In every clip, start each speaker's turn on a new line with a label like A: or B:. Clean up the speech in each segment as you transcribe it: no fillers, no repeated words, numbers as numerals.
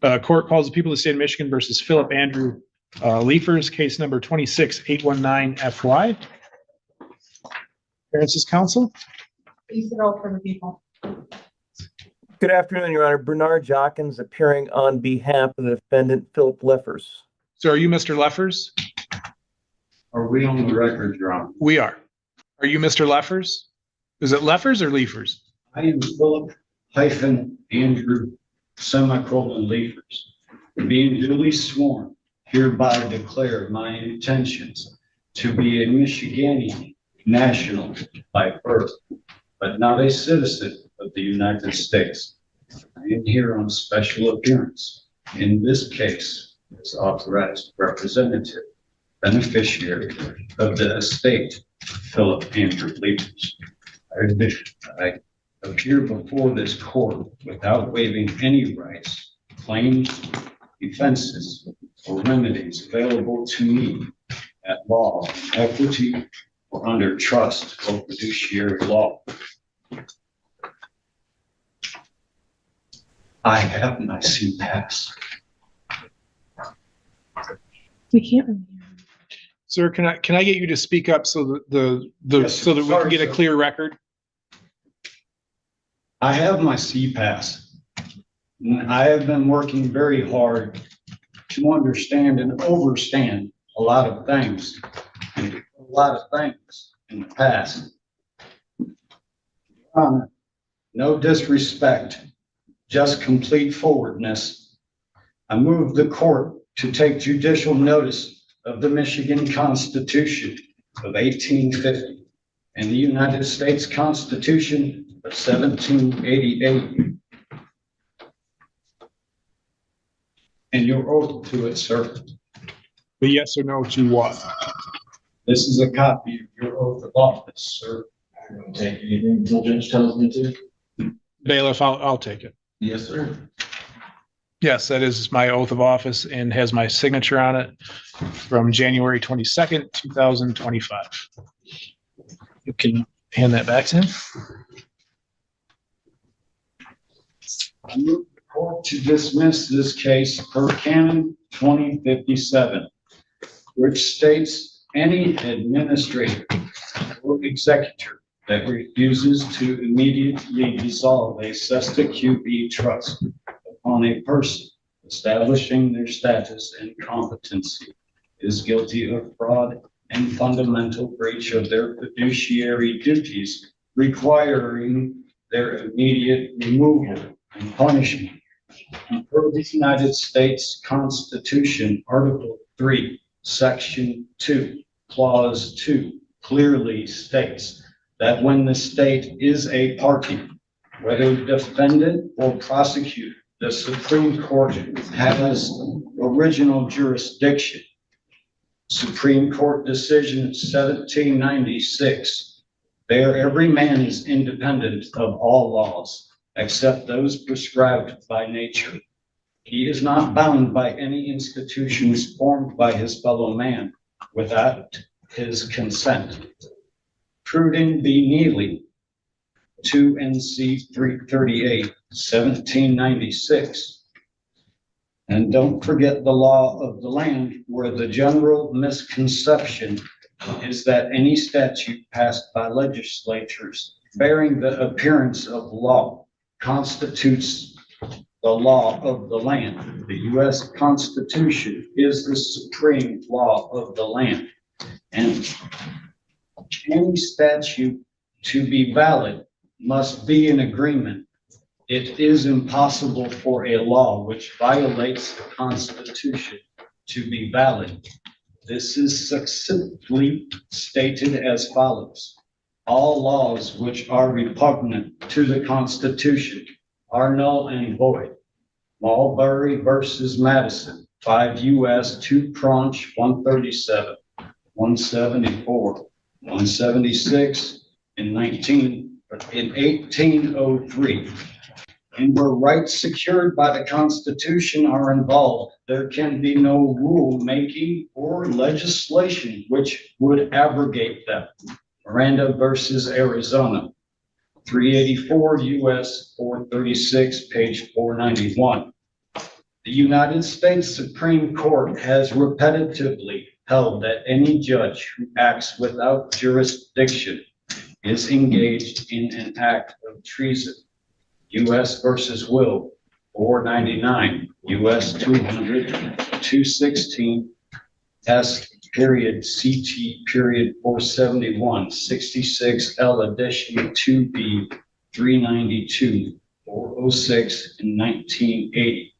A: Court calls the people of the state of Michigan versus Philip Andrew Liefers, case number 26819FY. Appearances, counsel.
B: Please roll for the people.
C: Good afternoon, Your Honor. Bernard Jockins appearing on behalf of the defendant, Philip Liefers.
A: So are you Mr. Leffers?
D: Are we on the record, Your Honor?
A: We are. Are you Mr. Leffers? Is it Leffers or Liefers?
D: I am Philip Andrew Liefers. Being duly sworn, hereby declare my intentions to be a Michiganian national by birth, but not a citizen of the United States. I am here on special appearance in this case as authorized representative, beneficiary of the estate of Philip Andrew Liefers. I appear before this court without waiving any rights, claims, defenses, or remedies available to me at law, equity, or under trust or fiduciary law. I have my CPAS.
B: We can't really hear.
A: Sir, can I get you to speak up so that
D: Yes,
A: so that we
D: sorry,
A: can get a
D: sir.
A: clear record?
D: I have my CPAS. I have been working very hard to understand and overstand a lot of things in the past. No disrespect, just complete forwardness. I move the court to take judicial notice of the Michigan Constitution of 1850 and the United States Constitution of 1788. And your oath to it, sir.
A: The yes or no to what?
D: This is a copy of your oath of office, sir.
E: I'm going to take anything until judge tells me to.
A: Bailiff, I'll take it.
E: Yes, sir.
A: Yes, that is my oath of office and has my signature on it from January 22nd, 2025. You can hand that back to him.
D: I move the court to dismiss this case per canon 2057, which states any administrator or executor that refuses to immediately dissolve a Sesta QB trust upon a person establishing their status and competency is guilty of fraud and fundamental breach of their fiduciary duties, requiring their immediate removal and punishment. Per the United States Constitution, Article 3, Section 2, Clause 2 clearly states that when the state is a party, whether defendant or prosecutor, the Supreme Court has original jurisdiction. Supreme Court decision 1796. There, every man is independent of all laws, except those prescribed by nature. He is not bound by any institutions formed by his fellow man without his consent. Pruden v. Neely, 2 NC 338, 1796. And don't forget the law of the land, where the general misconception is that any statute passed by legislatures bearing the appearance of law constitutes the law of the land. The U.S. Constitution is the supreme law of the land. And any statute to be valid must be in agreement. It is impossible for a law which violates the Constitution to be valid. This is succinctly stated as follows. All laws which are repugnant to the Constitution are null and void. Marbury versus Madison, 5 U.S. 2 Cronch 137, 174, 176, and 1803. And where rights secured by the Constitution are involved, there can be no rule making or legislation which would abrogate them. Miranda versus Arizona, 384 U.S. 436, page 491. The United States Supreme Court has repetitively held that any judge who acts without jurisdiction is engaged in an act of treason. U.S. versus Will, 499, U.S. 200, 216, S period CT period 471, 66 L edition 2B 392, 406 and 1980.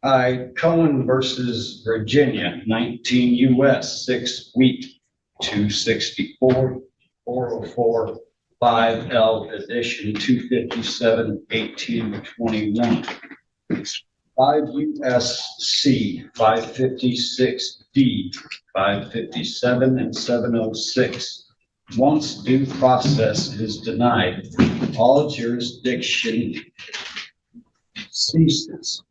D: I Cohen versus Virginia, 19 U.S. 6 Wheat 264, 404, 5L edition 257, 1821. 5 U.S.C. 556D, 557 and 706. Once due process is denied, all jurisdiction ceases.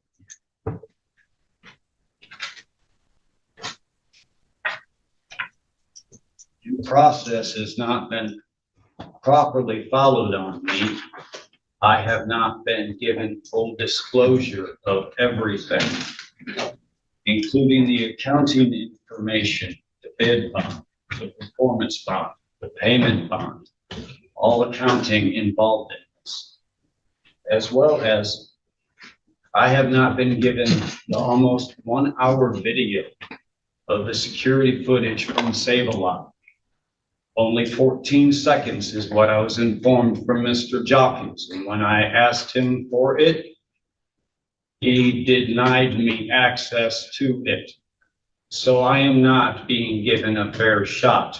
D: Due process has not been properly followed on me. I have not been given full disclosure of everything, including the accounting information, the bid bond, the performance bond, the payment bond, all accounting involved in this, as well as I have not been given the almost 1 hour video of the security footage from Save-A-Lot. Only 14 seconds is what I was informed from Mr. Jockins. And when I asked him for it, he denied me access to it. So I am not being given a fair shot.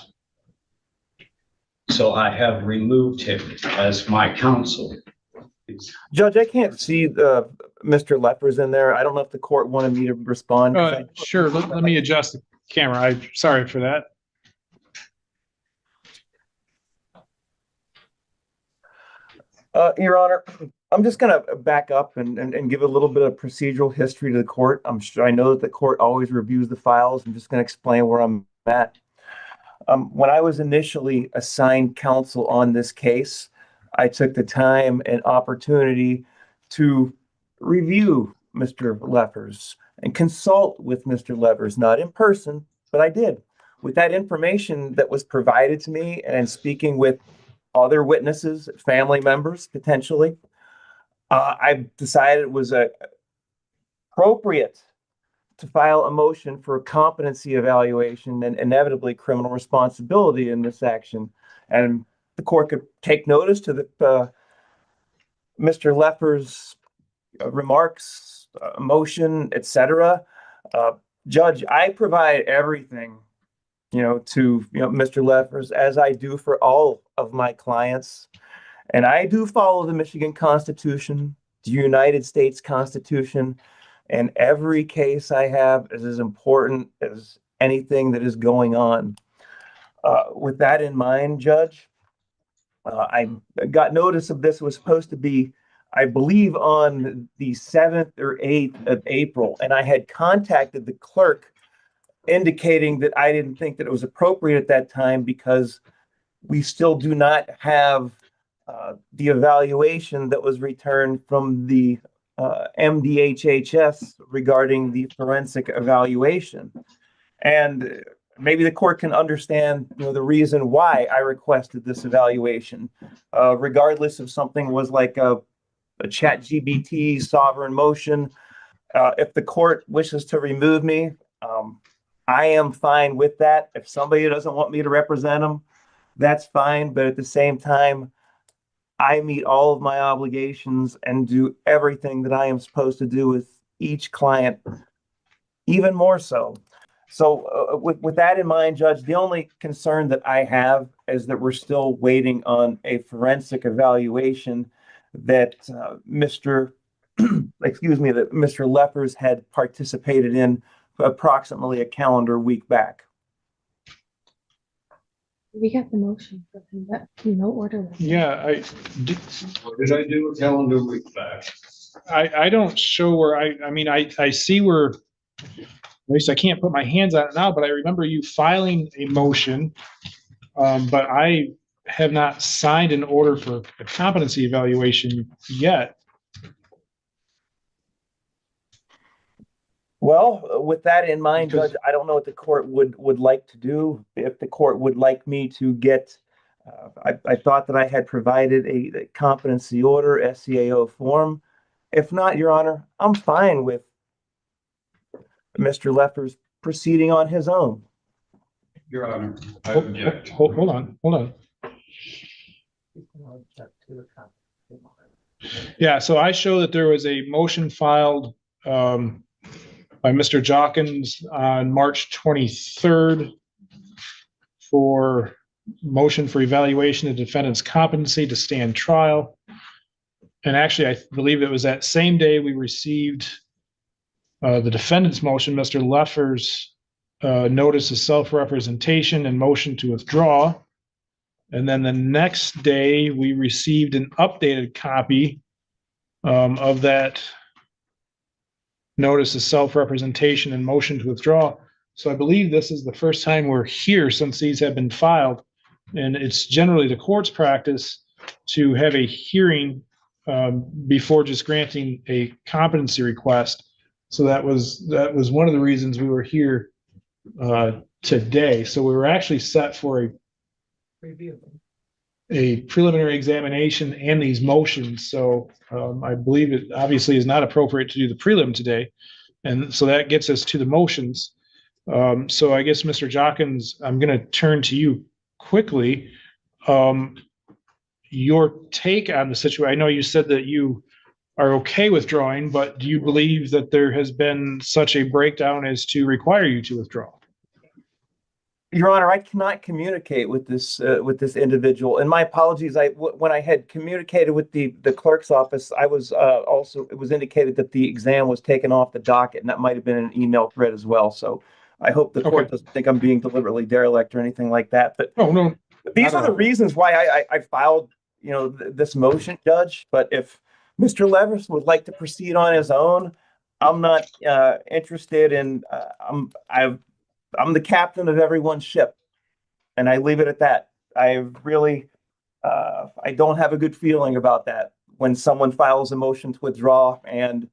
D: So I have removed him as my counsel.
C: Judge, I can't see Mr. Lepers in there. I don't know if the court wanted me to respond.
A: Sure, let me adjust the camera. I'm sorry for that.
C: Your Honor, I'm just going to back up and give a little bit of procedural history to the court. I know that the court always reviews the files. I'm just going to explain where I'm at. When I was initially assigned counsel on this case, I took the time and opportunity to review Mr. Lepers and consult with Mr. Lepers, not in person, but I did. With that information that was provided to me and speaking with other witnesses, family members, potentially, I decided it was appropriate to file a motion for a competency evaluation and inevitably criminal responsibility in this action. And the court could take notice to the Mr. Lepers' remarks, motion, etc. Judge, I provide everything to Mr. Lepers, as I do for all of my clients. And I do follow the Michigan Constitution, the United States Constitution, and every case I have is as important as anything that is going on. With that in mind, Judge, I got notice of this was supposed to be, I believe, on the 7th or 8th of April, and I had contacted the clerk indicating that I didn't think that it was appropriate at that time because we still do not have the evaluation that was returned from the MDHHS regarding the forensic evaluation. And maybe the court can understand the reason why I requested this evaluation, regardless if something was like a ChatGPT sovereign motion. If the court wishes to remove me, I am fine with that. If somebody doesn't want me to represent them, that's fine. But at the same time, I meet all of my obligations and do everything that I am supposed to do with each client, even more so. So with that in mind, Judge, the only concern that I have is that we're still waiting on a forensic evaluation that Mr. Lepers had participated in approximately a calendar week back.
B: We got the motion for him, but order.
A: Yeah,
D: What did I do a calendar week back?
A: I don't show where I see where, at least I can't put my hands on it now, but I remember you filing a motion, but I have not signed an order for a competency evaluation yet.
C: Well, with that in mind,
A: Because-
C: Judge, I don't know what the court would like to do. If the court would like me to get, I thought that I had provided a competency order, SCAO form. If not, Your Honor, I'm fine with Mr. Leffers proceeding on his own.
D: Your Honor, I
A: Hold
D: object.
A: hold on. Yeah, so I show that there was a motion filed by Mr. Jawkins on March 23rd for motion for evaluation of defendant's competency to stand trial. And actually, I believe it was that same day we received the defendant's motion, Mr. Leffers' notice of self-representation and motion to withdraw. And then the next day, we received an updated copy of that notice of self-representation and motion to withdraw. So I believe this is the first time we're here since these have been filed. And it's generally the court's practice to have a hearing before just granting a competency request. So that was one of the reasons we were here today. So we were actually set for a preliminary examination and these motions. So I believe it obviously is not appropriate to do the prelim today. And so that gets us to the motions. So I guess, Mr. Jawkins, I'm going to turn to you quickly. Your take on the situation. I know you said that you are okay withdrawing, but do you believe that there has been such a breakdown as to require you to withdraw?
C: Your Honor, I cannot communicate with this individual, and my apologies. When I had communicated with the clerk's office, I was it was indicated that the exam was taken off the docket, and that might have been an email thread as well. So I hope the court doesn't think I'm being deliberately derelict or anything like that. But
A: Oh no,
C: these are the reasons why I filed, this motion, Judge. But if Mr. Levers would like to proceed on his own, I'm not interested in. I'm the captain of everyone's ship, and I leave it at that. I really, I don't have a good feeling about that when someone files a motion to withdraw, and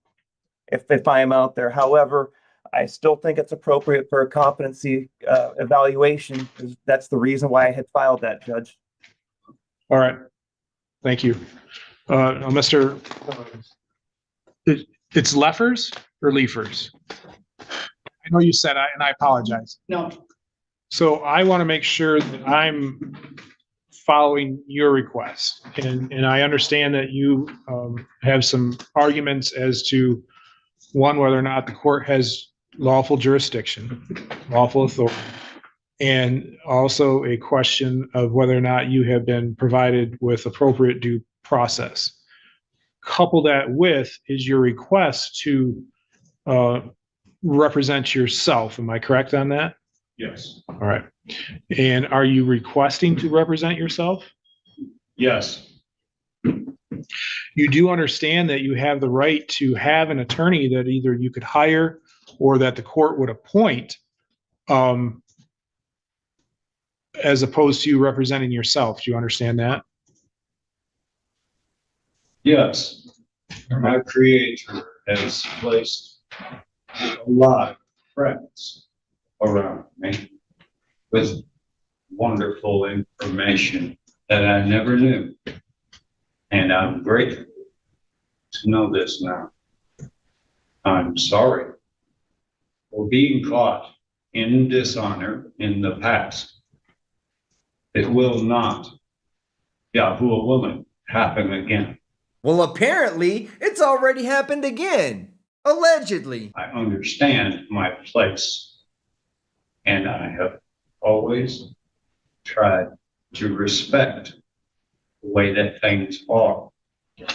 C: if I am out there. However, I still think it's appropriate for a competency evaluation. That's the reason why I had filed that, Judge.
A: all right. Thank you. Now, Mr. It's Leffers or Leafers? I know you said and I apologize.
D: No,
A: So I want to make sure that I'm following your request. And I understand that you have some arguments as to, one, whether or not the court has lawful jurisdiction, lawful authority, and also a question of whether or not you have been provided with appropriate due process. Couple that with is your request to represent yourself. Am I correct on that?
D: yes,
A: All right. And are you requesting to represent yourself?
D: yes,
A: You do understand that you have the right to have an attorney that either you could hire or that the court would appoint, as opposed to you representing yourself. Do you understand that?
D: yes. My creator has placed a lot of friends around me with wonderful information that I never knew. And I'm grateful to know this now. I'm sorry for being caught in dishonor in the past. It will not, Yahuwah willing, happen again.
F: Well, apparently, it's already happened again. Allegedly.
D: I understand my place, and I have always tried to respect the way that things are, which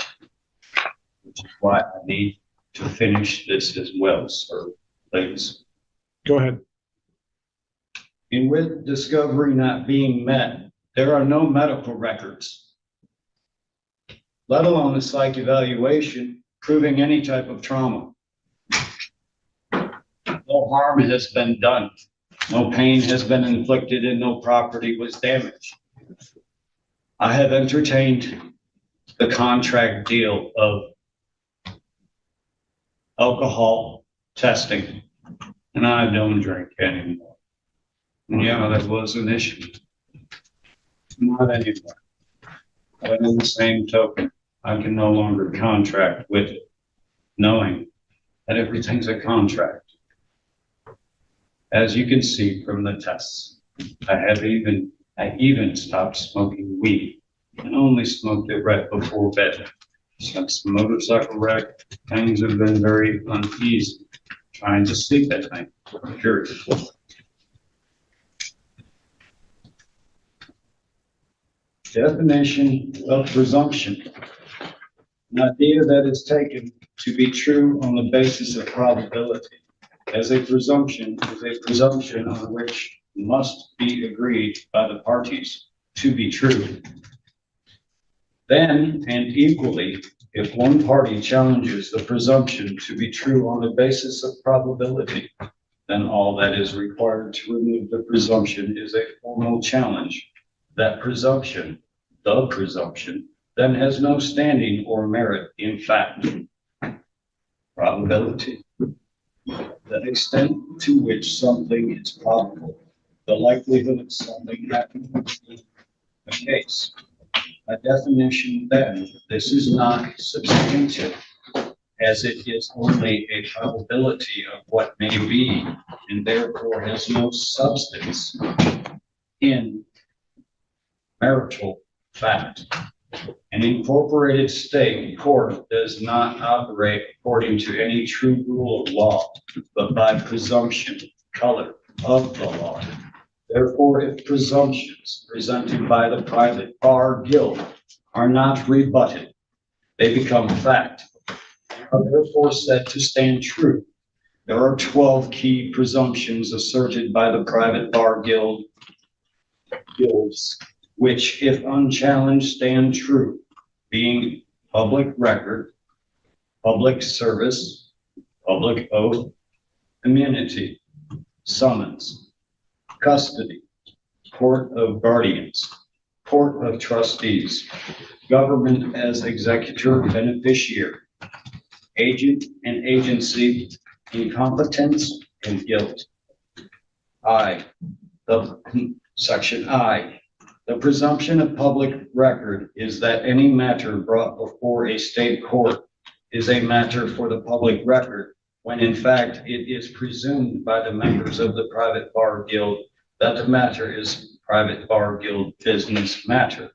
D: is why I need to finish this as well, sir, please.
A: Go ahead.
D: And with discovery not being met, there are no medical records, let alone a psych evaluation proving any type of trauma. No harm has been done. No pain has been inflicted and no property was damaged. I have entertained the contract deal of alcohol testing and I don't drink anymore. And yeah, that was an issue. Not anymore. But in the same token, I can no longer contract with it, knowing that everything's a contract. As you can see from the tests, I even stopped smoking weed and only smoked it right before bed. Since the motorcycle wreck, things have been very uneasy trying to sleep at night. Period. Definition of presumption. An idea that is taken to be true on the basis of probability. As a presumption is a presumption on which must be agreed by the parties to be true. Then, and equally, if one party challenges the presumption to be true on the basis of probability, then all that is required to remove the presumption is a formal challenge. That presumption, the presumption, then has no standing or merit in fact. Probability. The extent to which something is probable, the likelihood of something happening in a case. By definition, then, this is not substantive, as it is only a probability of what may be, and therefore has no substance in marital fact. An incorporated state court does not operate according to any true rule of law, but by presumption, color of the law. Therefore, if presumptions presented by the private bar guild are not rebutted, they become fact, and are therefore said to stand true. There are 12 key presumptions asserted by the private bar guilds, which, if unchallenged, stand true, being public record, public service, public oath, immunity, summons, custody, court of guardians, court of trustees, government as executor, beneficiary, agent and agency, incompetence and guilt. Section I. The presumption of public record is that any matter brought before a state court is a matter for the public record, when in fact it is presumed by the members of the private bar guild that the matter is private bar guild business matter,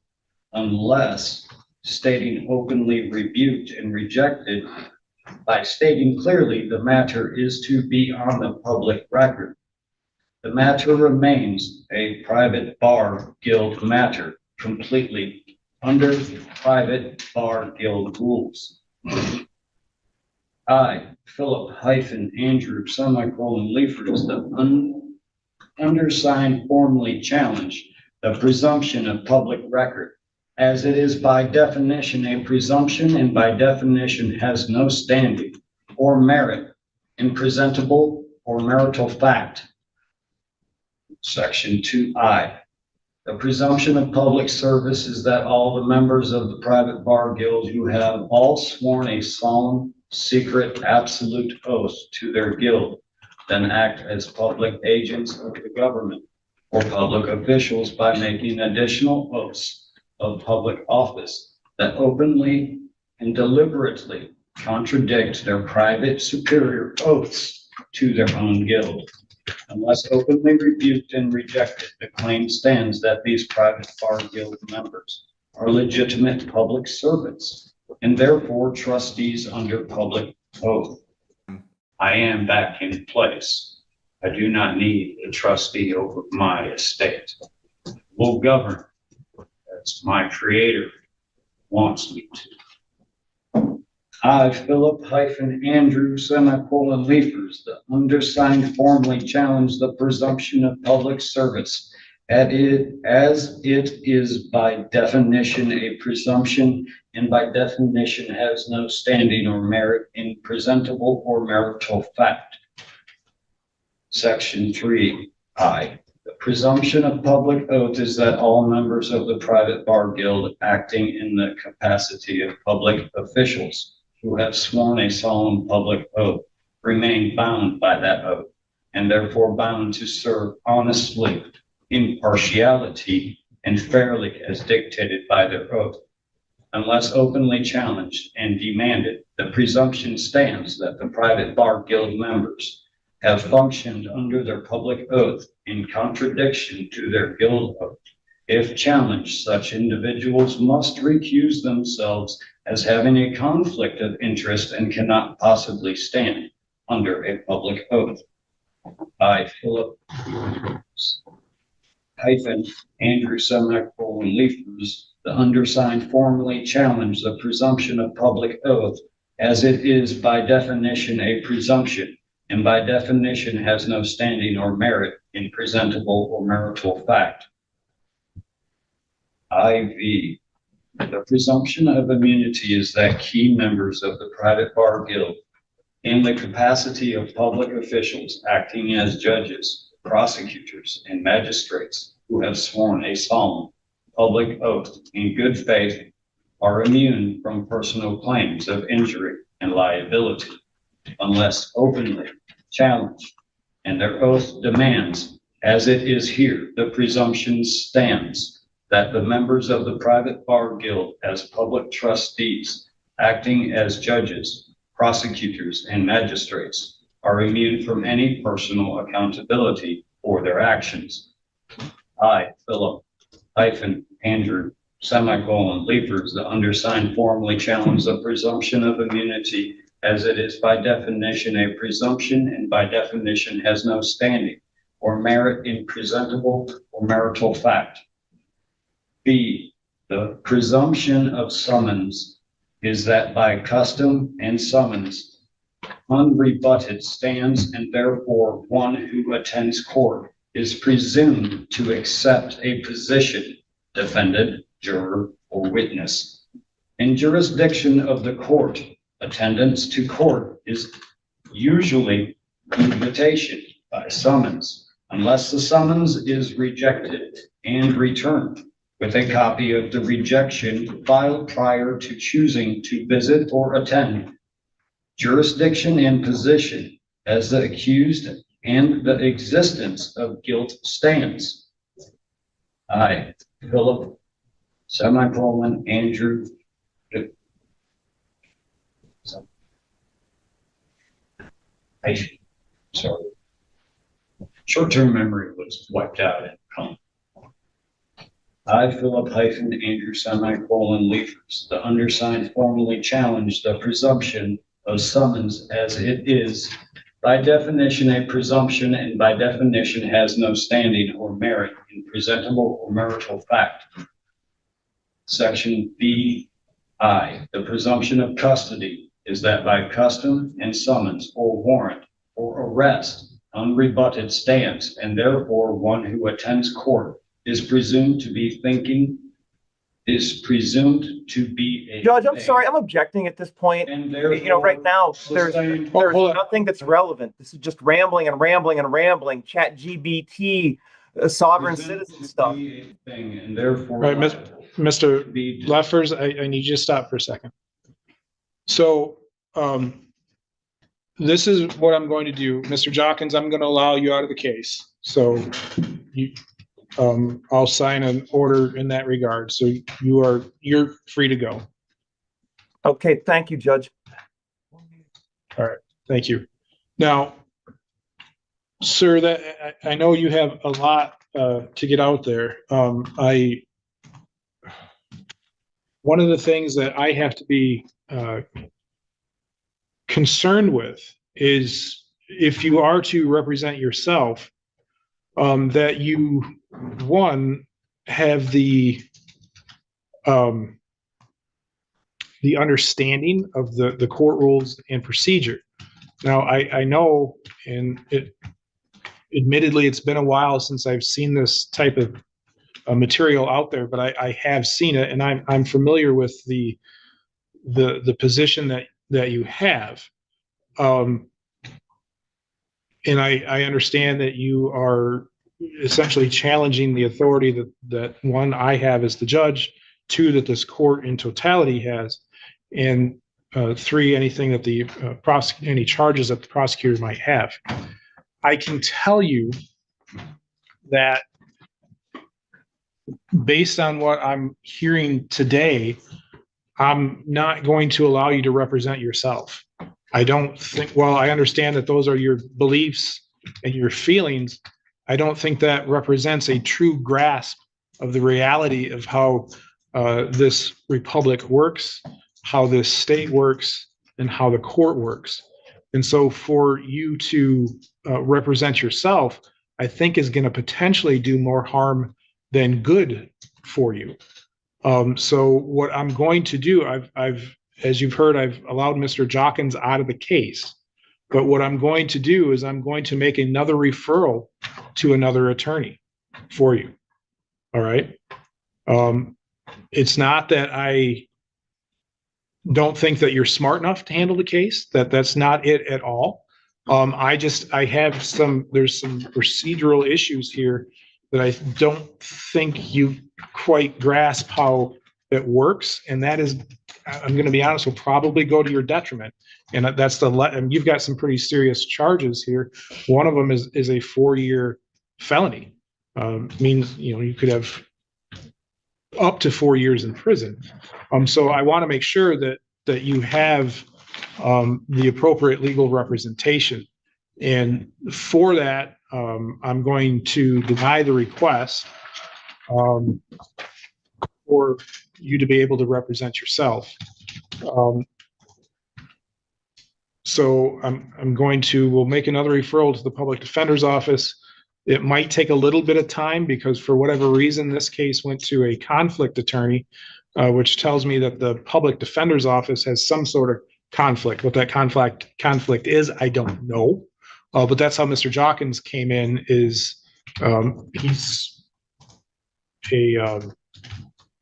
D: unless stating openly rebuked and rejected by stating clearly the matter is to be on the public record. The matter remains a private bar guild matter completely under private bar guild rules. I, Philip-Andrew Leifers, the undersigned formally challenge the presumption of public record, as it is by definition a presumption and by definition has no standing or merit in presentable or marital fact. Section 2I. The presumption of public service is that all the members of the private bar guild who have all sworn a solemn, secret, absolute oath to their guild then act as public agents of the government or public officials by making additional oaths of public office that openly and deliberately contradict their private superior oaths to their own guild. Unless openly rebuked and rejected, the claim stands that these private bar guild members are legitimate public servants and therefore trustees under public oath. I am back in place. I do not need a trustee over my estate. Will govern as my creator wants me to. I, Philip-Andrew Leifers, the undersigned formally challenge the presumption of public service as it is by definition a presumption and by definition has no standing or merit in presentable or marital fact. Section 3I. The presumption of public oath is that all members of the private bar guild acting in the capacity of public officials who have sworn a solemn public oath remain bound by that oath and therefore bound to serve honestly, impartiality, and fairly as dictated by their oath. Unless openly challenged and demanded, the presumption stands that the private bar guild members have functioned under their public oath in contradiction to their guild oath. If challenged, such individuals must recuse themselves as having a conflict of interest and cannot possibly stand under a public oath. I, Philip Andrew semicolon Leafers, the undersigned, formally challenge the presumption of public oath, as it is by definition a presumption, and by definition has no standing or merit in presentable or marital fact. IV. The presumption of immunity is that key members of the private bar guild, in the capacity of public officials acting as judges, prosecutors, and magistrates who have sworn a solemn public oath in good faith, are immune from personal claims of injury and liability unless openly challenged, and their oath demands, as it is here, the presumption stands that the members of the private bar guild, as public trustees acting as judges, prosecutors, and magistrates, are immune from any personal accountability for their actions. I, Philip Andrew semicolon Leafers, the undersigned, formally challenge the presumption of immunity, as it is by definition a presumption and by definition has no standing or merit in presentable or marital fact. B, the presumption of summons is that by custom and summons, unrebutted stands, and therefore one who attends court is presumed to accept a position, defendant, juror, or witness. In jurisdiction of the court, attendance to court is usually invitation by summons, unless the summons is rejected and returned with a copy of the rejection filed prior to choosing to visit or attend. Jurisdiction and position as the accused and the existence of guilt stands. I, Philip semicolon Andrew sorry. Short-term memory was wiped out and come. I, Philip Andrew semicolon Leafers, the undersigned, formally challenge the presumption of summons, as it is by definition a presumption and by definition has no standing or merit in presentable or marital fact. Section B.I. The presumption of custody is that by custom and summons or warrant or arrest, unrebutted stands, and therefore one who attends court is presumed to be a
C: Judge, I'm sorry, I'm objecting at this point.
D: and
C: You know, right now, there's
A: hold on.
C: nothing that's relevant. This is just rambling and rambling and rambling. Chat GBT, sovereign citizen stuff.
D: And therefore,
A: Right, Mr. Leffers, I need you to stop for a second. So, this is what I'm going to do. Mr. Jockins, I'm going to allow you out of the case. So I'll sign an order in that regard. So you're free to go.
C: Okay, thank you, Judge.
A: All right, thank you. Now, sir, that I know you have a lot to get out there. One of the things that I have to be concerned with is if you are to represent yourself, that you, one, have the understanding of the court rules and procedure. Now, I know, and admittedly, it's been a while since I've seen this type of material out there, but I have seen it, and I'm familiar with the position that you have. And I understand that you are essentially challenging the authority that one, I have as the judge, two, that this court in totality has, and three, anything that any charges that the prosecutor might have. I can tell you that based on what I'm hearing today, I'm not going to allow you to represent yourself. I don't think, well, I understand that those are your beliefs and your feelings. I don't think that represents a true grasp of the reality of how this republic works, how this state works, and how the court works. And so for you to represent yourself, I think is going to potentially do more harm than good for you. So what I'm going to do, I've, as you've heard, I've allowed Mr. Jockins out of the case. But what I'm going to do is I'm going to make another referral to another attorney for you. All right. It's not that I don't think that you're smart enough to handle the case. That's not it at all. I have there's some procedural issues here that I don't think you quite grasp how it works. And that is, I'm going to be honest, will probably go to your detriment. And that's and you've got some pretty serious charges here. One of them is a 4-year felony. Means, you could have up to 4 years in prison. So I want to make sure that you have the appropriate legal representation. And for that, I'm going to deny the request for you to be able to represent yourself. So we'll make another referral to the public defender's office. It might take a little bit of time because for whatever reason, this case went to a conflict attorney, which tells me that the public defender's office has some sort of conflict. What that conflict is, I don't know. But that's how Mr. Jockins came in, is he's a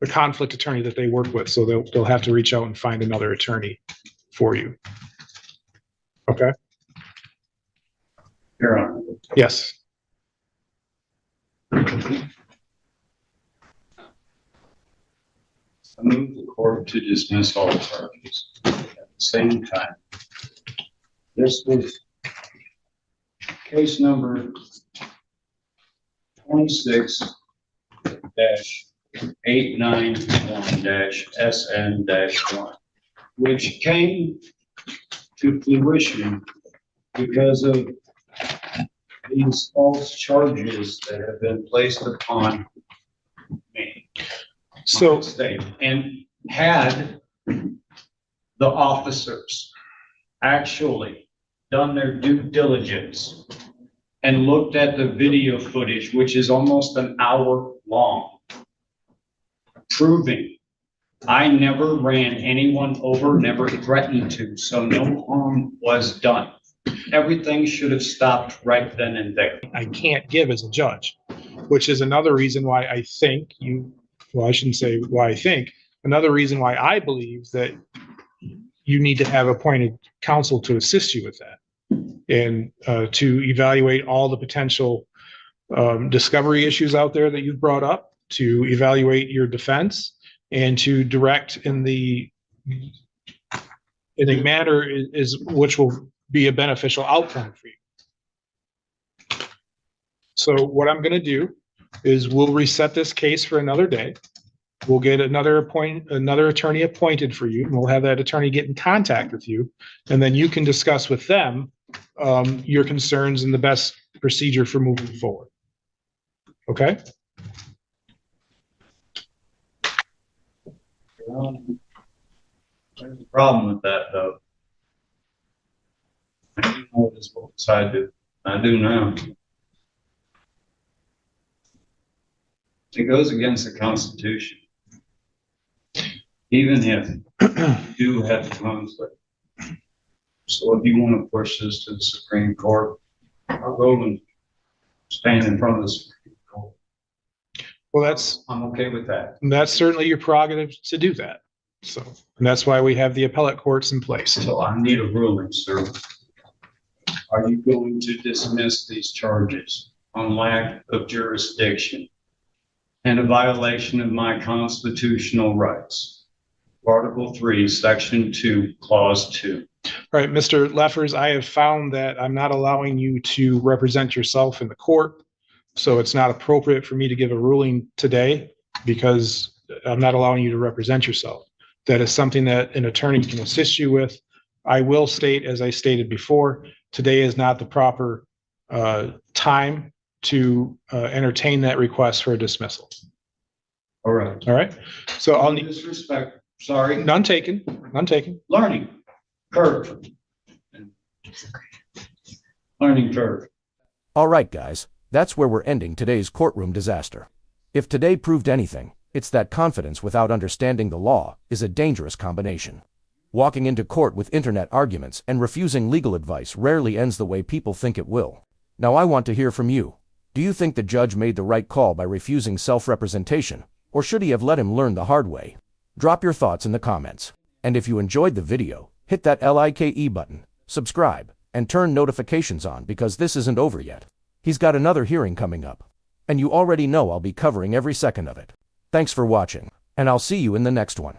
A: conflict attorney that they work with. So they'll have to reach out and find another attorney for you. Okay.
D: Your Honor.
A: Yes.
D: I move the court to dismiss all charges. At the same time, this was case number 26-891-SN-1, which came to fruition because of these false charges that have been placed upon me.
A: So,
D: And had the officers actually done their due diligence and looked at the video footage, which is almost an hour long, proving I never ran anyone over, never threatened to, so no harm was done. Everything should have stopped right then and there.
A: I can't give as a judge, which is another reason why I think well, I shouldn't say why I think, another reason why I believe that you need to have appointed counsel to assist you with that and to evaluate all the potential discovery issues out there that you've brought up, to evaluate your defense, and to direct in a manner which will be a beneficial outcome for you. So what I'm going to do is we'll reset this case for another day. We'll get another attorney appointed for you, and we'll have that attorney get in contact with you, and then you can discuss with them your concerns and the best procedure for moving forward. Okay?
D: There's a problem with that, though. I didn't know this both sides do. I do now. It goes against the Constitution. Even if you do have conflict. So if you want to push this to the Supreme Court, I'll go and stand in front of the Supreme Court.
A: Well,
D: I'm okay with that.
A: that's certainly your prerogative to do that. So, and that's why we have the appellate courts in place.
D: So I need a ruling, sir. Are you going to dismiss these charges on lack of jurisdiction and a violation of my constitutional rights? Article 3, Section 2, Clause 2.
A: All right, Mr. Leffers, I have found that I'm not allowing you to represent yourself in the court. So it's not appropriate for me to give a ruling today because I'm not allowing you to represent yourself. That is something that an attorney can assist you with. I will state, as I stated before, today is not the proper time to entertain that request for a dismissal.
D: All right.
A: All right. So I'll
D: On
A: need
D: disrespect, sorry,
A: none taken, none taken.
D: learning curve. Learning curve.
G: All right, guys, that's where we're ending today's courtroom disaster. If today proved anything, it's that confidence without understanding the law is a dangerous combination. Walking into court with internet arguments and refusing legal advice rarely ends the way people think it will. Now I want to hear from you. Do you think the judge made the right call by refusing self-representation, or should he have let him learn the hard way? Drop your thoughts in the comments. And if you enjoyed the video, hit that like button, subscribe, and turn notifications on because this isn't over yet. He's got another hearing coming up. And you already know I'll be covering every second of it. Thanks for watching, and I'll see you in the next one.